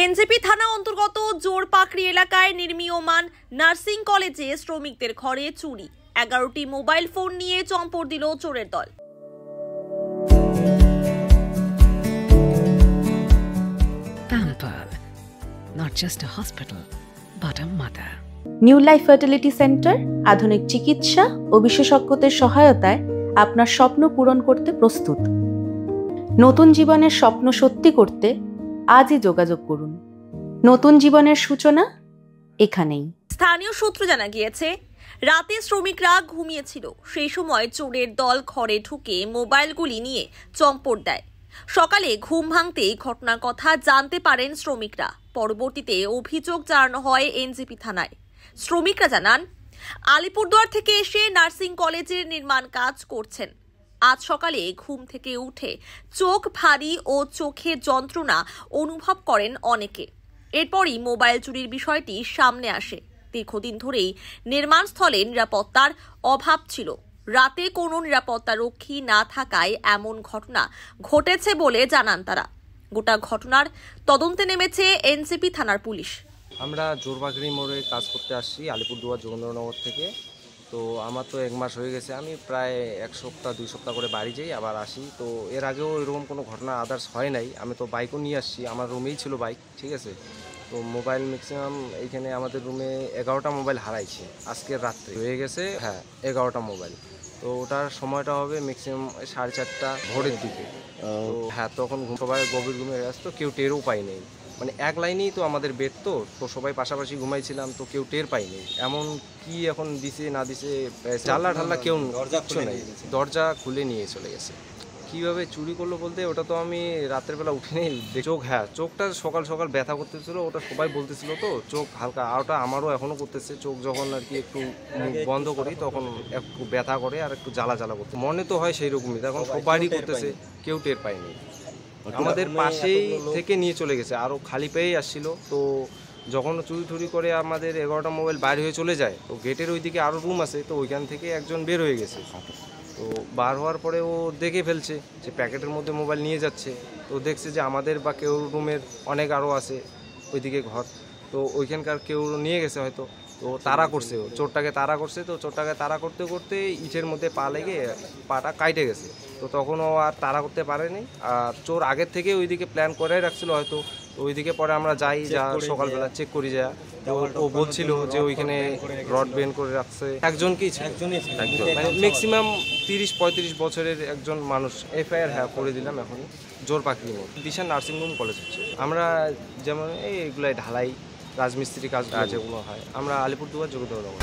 NJP থানা অন্তর্গত জোরপাকড়ি এলাকায় নির্মীয়মান নার্সিং কলেজে শ্রমিকদের ঘরে চুরি, 11টি মোবাইল ফোন নিয়ে চম্পট দিল চোরের দল। Pampered, not just a hospital, but a mother. New life fertility centre আধুনিক চিকিৎসা ও বিশেষজ্ঞদের সহায়তায় আপনার স্বপ্ন পূরণ করতে প্রস্তুত। নতুন জীবনের স্বপ্ন সত্যি করতে আজই যোগাযোগ করুন। নতুন জীবনের সূচনা এখানেই। স্থানীয় সূত্র জানা গিয়েছে, রাতে শ্রমিকরা ঘুমিয়েছিল, সেই সময় চোরের দল ঘরে ঢুকে মোবাইলগুলি নিয়ে চম্পট দেয়। সকালে ঘুম ভাঙতেই ঘটনার কথা জানতে পারেন শ্রমিকরা। পরবর্তীতে অভিযোগ জানানো হয় এনজেপি থানায়। শ্রমিকরা জানান, আলিপুরদুয়ার থেকে এসে নার্সিং কলেজের নির্মাণ কাজ করছেন। আজ সকালে ঘুম থেকে উঠে চোখ ভারী ও চোখে যন্ত্রণা অনুভব করেন অনেকে। এরপরই মোবাইল চুরির বিষয়টি সামনে আসে। দীর্ঘদিন ধরেই নির্মাণস্থলে নিরাপত্তার অভাব ছিল। রাতে কোনো নিরাপত্তা রক্ষী না থাকায় এমন ঘটনা ঘটেছে বলে জানান তারা। গোটা ঘটনার তদন্তে নেমেছে এনজেপি থানার পুলিশ। আমরা জোরপাকড়ি মোড়ে কাজ করতে আসছি আলিপুরদুয়ার যোগেন্দ্রনগর থেকে। তো আমার তো 1 মাস হয়ে গেছে, আমি প্রায় 1 সপ্তাহ 2 সপ্তাহ করে বাড়ি যাই আবার আসি। তো এর আগেও এরকম কোনো ঘটনা আদার্স হয় নাই। আমি তো বাইকও নিয়ে আসছি, আমার রুমেই ছিল বাইক, ঠিক আছে। তো মোবাইল ম্যাক্সিমাম এইখানে আমাদের রুমে 11টা মোবাইল হারাইছে আজকের রাত্রে, হয়ে গেছে 11টা মোবাইল। তো ওটার সময়টা হবে ম্যাক্সিমাম 4:30 ভোরের দিকে। তো তখন সবাই গভীর ঘুমে আসতো, কেউ টেরও পায়নি। মানে এক লাইনেই তো আমাদের বেড, তো সবাই পাশাপাশি ঘুমাইছিলাম, তো কেউ টের পাইনি। এমন কি এখন দিছে না দিছে, জানলা ঢাল্লা কেউ কিচ্ছু নাই, দরজা খুলে নিয়ে চলে গেছে। কীভাবে চুরি করলো বলতে, ওটা তো আমি রাতের বেলা উঠিনি। চোখটা সকাল সকাল ব্যথা করতেছিল, ওটা সবাই বলতেছিল। তো চোখ হালকা, আর ওটা আমারও এখনও করতেছে। চোখ যখন আর কি একটু বন্ধ করি তখন একটু ব্যথা করে আর একটু জ্বালা করতে মনে তো হয় সেই রকমই। তখন সবারই করতেছে, কেউ টের পায়নি। আমাদের পাশেই থেকে নিয়ে চলে গেছে, আরও খালি পেয়েই আসছিল। তো যখন চুরি করে আমাদের 11টা মোবাইল বাইরে হয়ে চলে যায়, তো গেটের ওইদিকে আরও রুম আছে, তো ওইখান থেকে একজন বের হয়ে গেছে। তো বার হওয়ার পরে ও দেখে ফেলছে যে প্যাকেটের মধ্যে মোবাইল নিয়ে যাচ্ছে। তো দেখছে যে আমাদের বা কেউ রুমের অনেক আরও আছে ওইদিকে ঘর, তো ওইখানকার কেউ নিয়ে গেছে হয়তো। তো তাড়া করছে, চোরটাকে তাড়া করছে। তো চোরটাকে তাড়া করতে করতে ইটের মধ্যে পা লেগে পাটা কাটে গেছে। তো তখন ও আর তাড়া করতে পারেনি। আর চোর আগের থেকে ওইদিকে প্ল্যান করে রাখছিল হয়তো। তো ওইদিকে পরে আমরা যাই, যা সকালবেলা চেক করি যা, ও বলছিল যে ওইখানে রড বেন করে রাখছে। একজনকেই ছিল, মানে ম্যাক্সিমাম 30-35 বছরের একজন মানুষ। এফআইআর করে দিলাম এখনই। জোরপাকড়ি মোড়, দিশা নার্সিংহোম কলেজ হচ্ছে। আমরা যেমন এইগুলাই ঢালাই রাজমিস্ত্রি কাজ যেগুলো হয়, আমরা আলিপুরদুয়ার যোগেন্দ্রনগর।